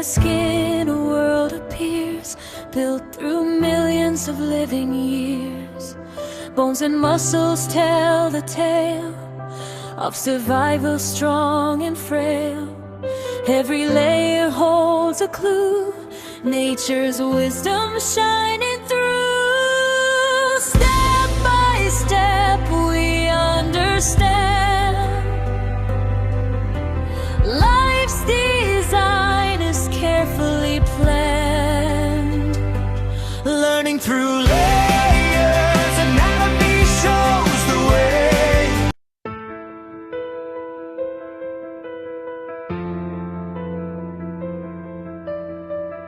skin, a world appears, built through millions of living years. Bones and muscles tell the tale of survival, strong and frail. Every layer holds a clue, nature's wisdom shining through. Step by step we understand life's design is carefully planned. Learning through